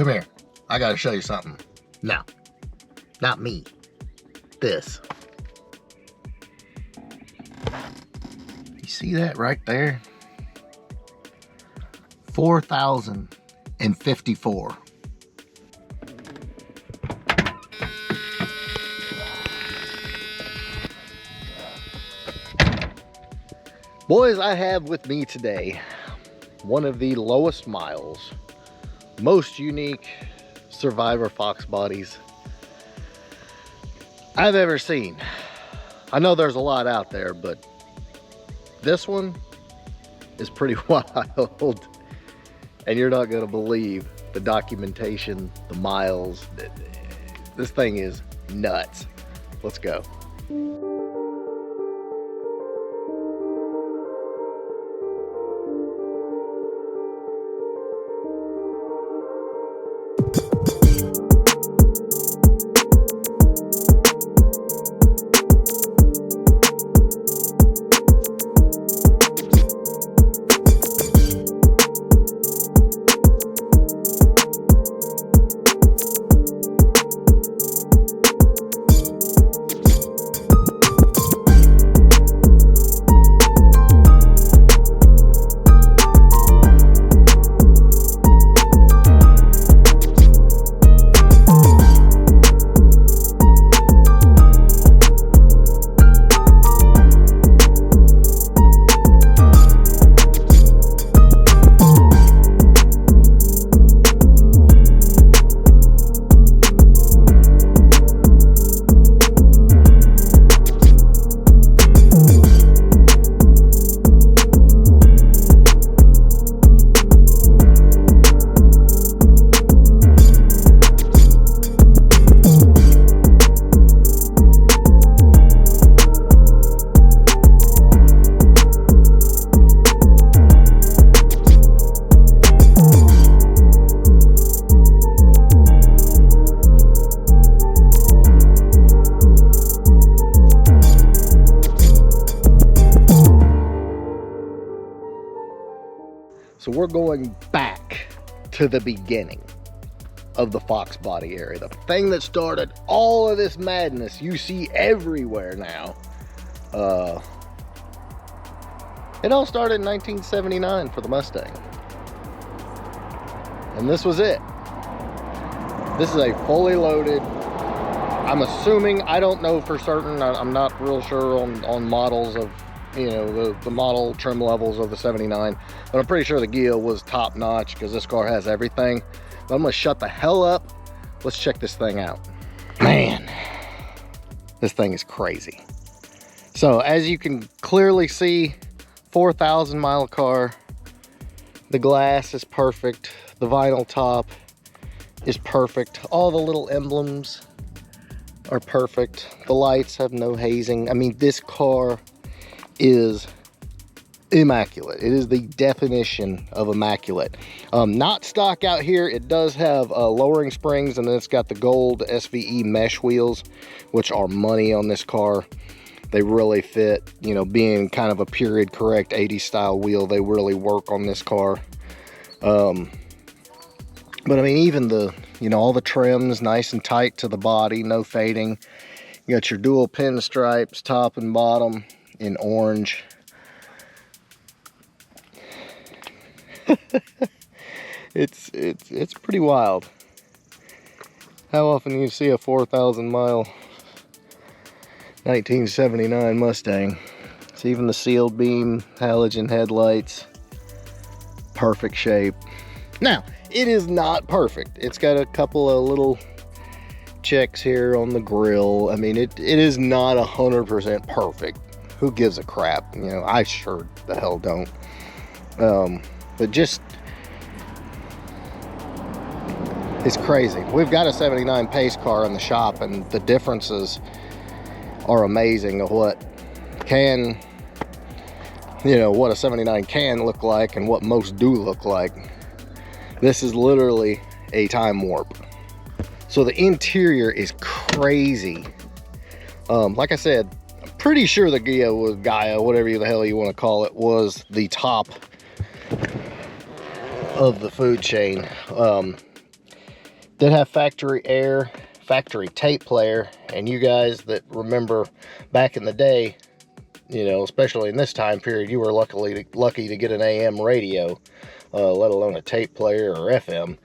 Come here. I gotta show you something. No, not me. This. You see that right there? 4,054. Boys, I have with me today one of the lowest miles, most unique Survivor Fox bodies I've ever seen. I know there's a lot out there, but this one is pretty wild. And you're not gonna believe the documentation, the miles. This thing is nuts. Let's go. So we're going back to the beginning of the Fox body area. The thing that started all of this madness you see everywhere now. It all started in 1979 for the Mustang. And this was it. This is a fully loaded, I'm assuming, I don't know for certain, I'm not real sure on models of, you know, the model trim levels of the 79, but I'm pretty sure the Geo was top notch because this car has everything. But I'm gonna shut the hell up. Let's check this thing out. Man, this thing is crazy. So as you can clearly see, 4,000 mile car. The glass is perfect. The vinyl top is perfect. All the little emblems are perfect. The lights have no hazing. I mean, this car is immaculate. It is the definition of immaculate. Not stock out here. It does have lowering springs, and then it's got the gold SVE mesh wheels, which are money on this car. They really fit, you know, being kind of a period correct 80s style wheel. They really work on this car. But I mean, even the, you know, all the trims nice and tight to the body, no fading. You got your dual pinstripes, top and bottom, in orange. It's pretty wild. How often do you see a 4,000 mile 1979 Mustang? It's even the sealed beam halogen headlights, perfect shape. Now, it is not perfect. It's got a couple of little checks here on the grill. I mean, it is not 100% perfect. Who gives a crap? You know, I sure the hell don't. But just, it's crazy. We've got a 79 pace car in the shop, and the differences are amazing of what can, you know, what a 79 can look like and what most do look like. This is literally a time warp. So the interior is crazy. Like I said, I'm pretty sure the Gaia, whatever the hell you want to call it, was the top of the food chain. Did have factory air, factory tape player, and you guys that remember back in the day, you know, especially in this time period, you were lucky to get an AM radio, let alone a tape player or FM.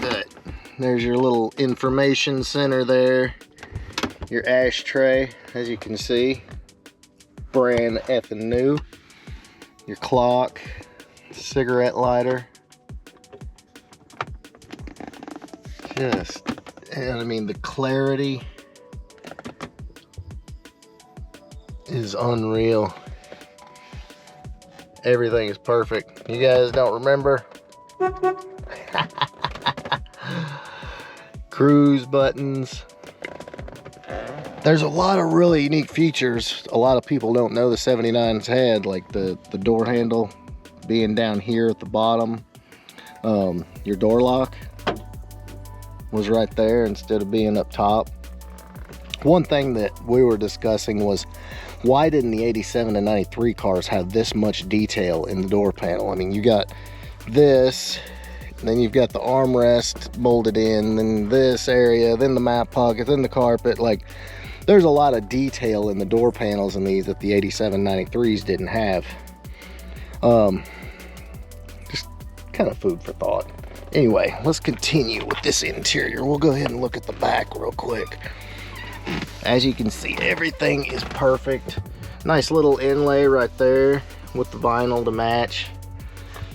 But there's your little information center there, your ashtray, as you can see, brand effing new, your clock, cigarette lighter. And I mean, the clarity is unreal. Everything is perfect. You guys don't remember? Cruise buttons. There's a lot of really unique features a lot of people don't know the 79's had, like the door handle being down here at the bottom. Your door lock was right there instead of being up top. One thing that we were discussing was, why didn't the 87 and 93 cars have this much detail in the door panel? I mean, you got this, then you've got the armrest molded in, then this area, then the map pocket, then the carpet. Like, there's a lot of detail in the door panels in these that the 87 93s didn't have. Just kind of food for thought. Anyway, let's continue with this interior. We'll go ahead and look at the back real quick. As you can see, everything is perfect. Nice little inlay right there with the vinyl to match.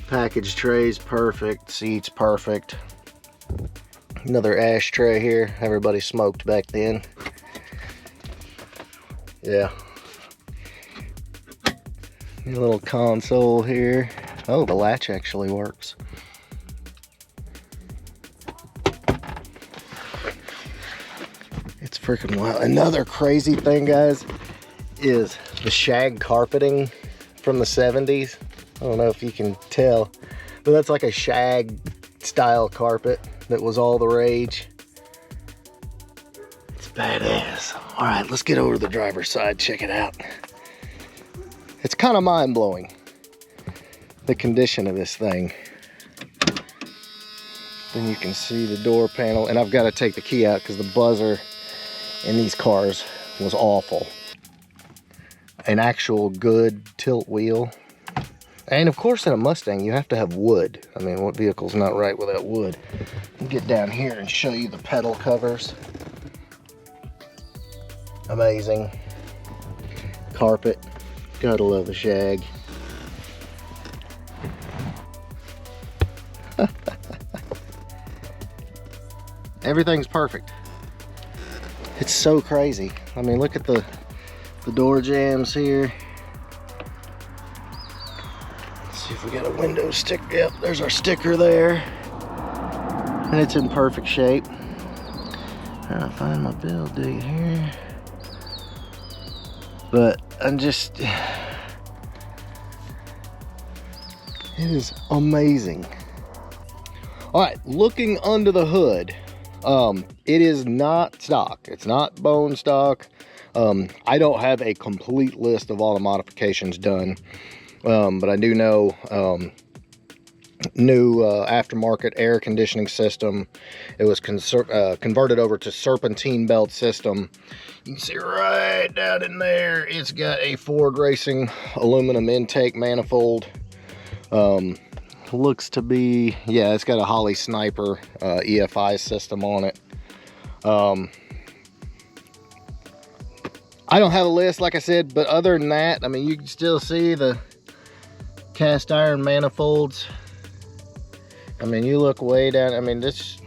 Package trays perfect, seats perfect. Another ashtray here. Everybody smoked back then. Yeah. Your little console here. Oh, the latch actually works. It's freaking wild. Another crazy thing, guys, is the shag carpeting from the 70s. I don't know if you can tell, but that's like a shag style carpet that was all the rage. It's badass. All right, let's get over to the driver's side, check it out. It's kind of mind-blowing, the condition of this thing. Then you can see the door panel, and I've got to take the key out because the buzzer in these cars was awful. An actual good tilt wheel. And of course, in a Mustang, you have to have wood. I mean, what vehicle's not right without wood? I'll get down here and show you the pedal covers. Amazing. Carpet. Gotta love the shag. Everything's perfect. It's so crazy. I mean, look at the door jambs here. Let's see if we got a window sticker. Yep, there's our sticker there. And it's in perfect shape. Trying to find my build date here. But I'm just, it is amazing. All right, looking under the hood, it is not stock. It's not bone stock. I don't have a complete list of all the modifications done, but I do know new aftermarket air conditioning system. It was converted over to serpentine belt system. You can see right down in there, it's got a Ford Racing aluminum intake manifold. Looks to be, yeah, it's got a Holly Sniper EFI system on it. I don't have a list, like I said, but other than that, I mean, you can still see the cast iron manifolds. I mean, you look way down, I mean, this,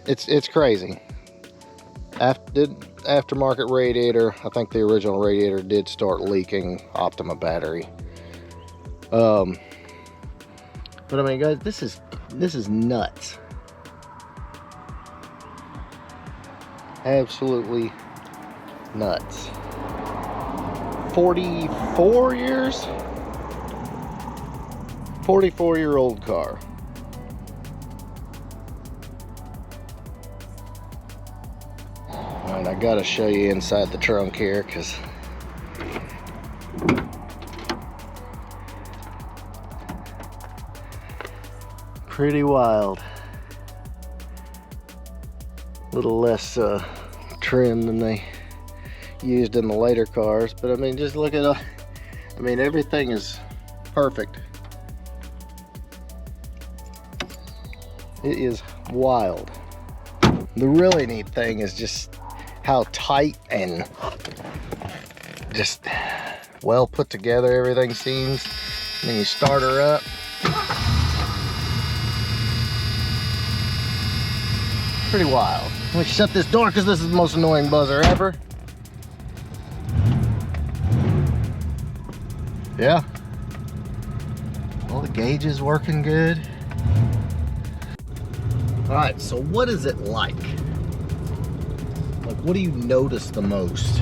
it's crazy. Aftermarket radiator, I think the original radiator did start leaking Optima battery. But I mean, guys, this is nuts. Absolutely nuts. 44 years? 44-year-old car. Alright, I gotta show you inside the trunk here, because Pretty wild. A little less trim than they used in the later cars, but I mean, just look at, I mean, everything is perfect. It is wild. The really neat thing is just how tight and just well put together everything seems. And then you start her up. Pretty wild. Let me shut this door because this is the most annoying buzzer ever. Yeah. All the gauges working good. All right, so what is it like? Like, what do you notice the most?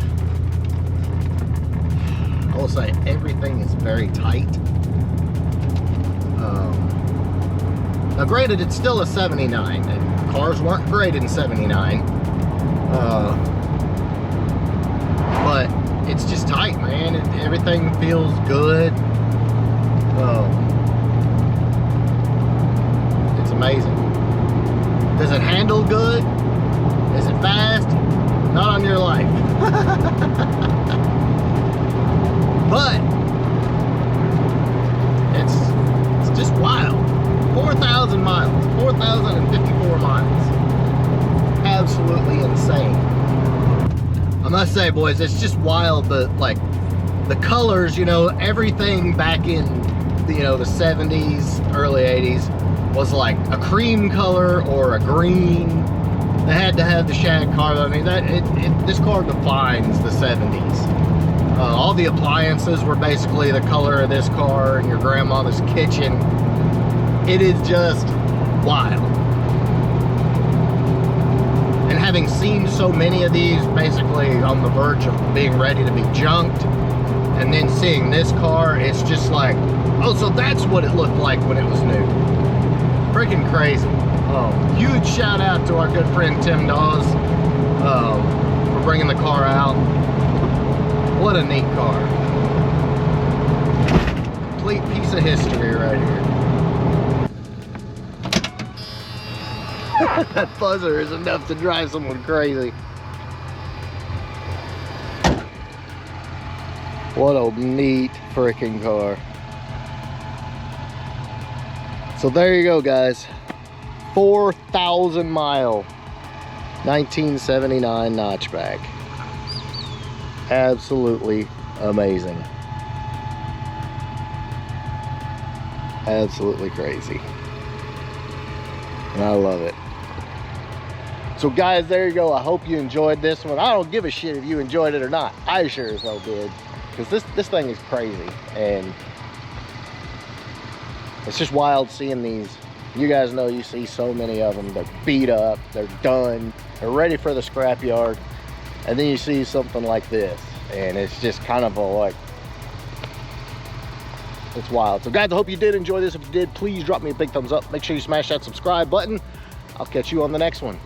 I will say everything is very tight. Now granted, it's still a 79, and cars weren't great in 79. But it's just tight, man. Everything feels good. It's amazing. Does it handle good? Is it fast? Not on your life. But it's just wild. 4,000 miles, 4,054 miles. Absolutely insane. I must say, boys, it's just wild. Like the colors, you know, everything back in the 70s, early 80s was like a cream color or a green. They had to have the shag car. I mean, this car defines the 70s. All the appliances were basically the color of this car in your grandmother's kitchen. It is just wild. And having seen so many of these basically on the verge of being ready to be junked, and then seeing this car, it's just like, oh, so that's what it looked like when it was new. Freaking crazy. Huge shout out to our good friend Tim Dawes for bringing the car out. What a neat car. Complete piece of history right here. That buzzer is enough to drive someone crazy. What a neat freaking car. So there you go, guys. 4,000 mile 1979 notchback. Absolutely amazing. Absolutely crazy. And I love it. So guys, there you go. I hope you enjoyed this one. I don't give a shit if you enjoyed it or not. I sure as hell did. Because this thing is crazy. And it's just wild seeing these. You guys know you see so many of them. They're beat up. They're done. They're ready for the scrapyard. And then you see something like this. And it's just kind of a like, it's wild. So guys, I hope you did enjoy this. If you did, please drop me a big thumbs up. Make sure you smash that subscribe button. I'll catch you on the next one.